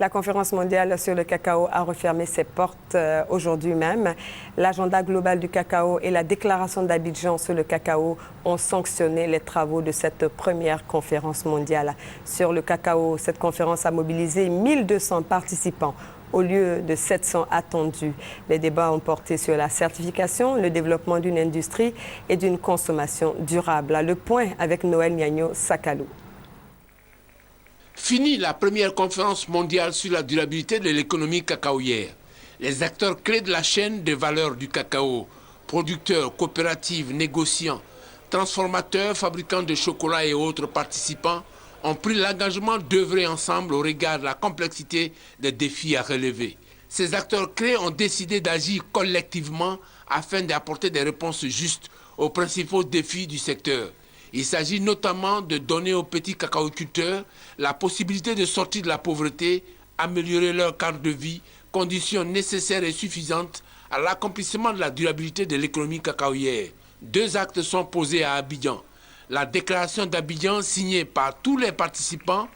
La conférence mondiale sur le cacao a refermé ses portes aujourd'hui même. L'agenda global du cacao et la déclaration d'Abidjan sur le cacao ont sanctionné les travaux de cette première conférence mondiale sur le cacao. Cette conférence a mobilisé 1200 participants au lieu de 700 attendus. Les débats ont porté sur la certification, le développement d'une industrie et d'une consommation durable. Le point avec Noël Niagno Sakalou. Fini la première conférence mondiale sur la durabilité de l'économie cacaoyère. Les acteurs clés de la chaîne de valeur du cacao, producteurs, coopératives, négociants, transformateurs, fabricants de chocolat et autres participants, ont pris l'engagement d'œuvrer ensemble au regard de la complexité des défis à relever. Ces acteurs clés ont décidé d'agir collectivement afin d'apporter des réponses justes aux principaux défis du secteur. Il s'agit notamment de donner aux petits cacaoculteurs la possibilité de sortir de la pauvreté, améliorer leur cadre de vie, conditions nécessaires et suffisantes à l'accomplissement de la durabilité de l'économie cacaoyère. 2 actes sont posés à Abidjan. La déclaration d'Abidjan signée par tous les participants,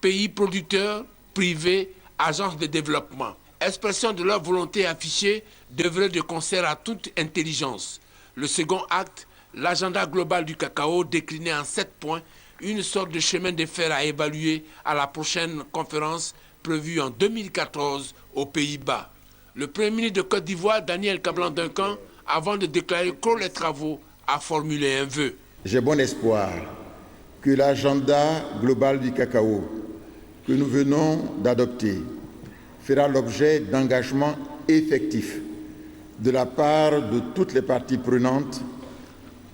pays producteurs, privés, agences de développement. Expression de leur volonté affichée d'œuvrer de concert à toute intelligence. Le second acte, l'agenda global du cacao décliné en 7 points, une sorte de chemin de fer à évaluer à la prochaine conférence prévue en 2014 aux Pays-Bas. Le Premier ministre de Côte d'Ivoire, Daniel Kablan-Duncan, avant de déclarer clos les travaux, a formulé un vœu. J'ai bon espoir que l'agenda global du cacao que nous venons d'adopter fera l'objet d'engagements effectifs de la part de toutes les parties prenantes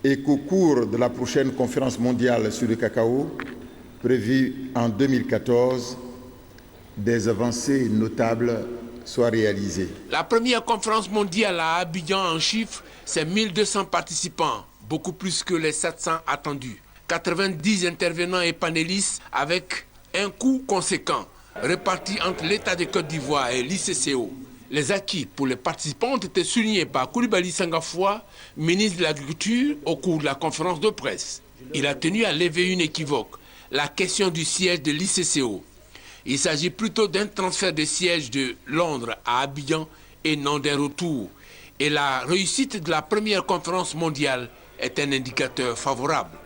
et qu'au cours de la prochaine conférence mondiale sur le cacao, prévue en 2014, des avancées notables soient réalisées. La première conférence mondiale à Abidjan en chiffres, c'est 1200 participants, beaucoup plus que les 700 attendus. 90 intervenants et panélistes avec un coût conséquent, réparti entre l'État de Côte d'Ivoire et l'ICCO. Les acquis pour les participants ont été soulignés par Koulibaly Sangafoua, ministre de l'Agriculture, au cours de la conférence de presse. Il a tenu à lever une équivoque, la question du siège de l'ICCO. Il s'agit plutôt d'un transfert de siège de Londres à Abidjan et non d'un retour. Et la réussite de la première conférence mondiale est un indicateur favorable.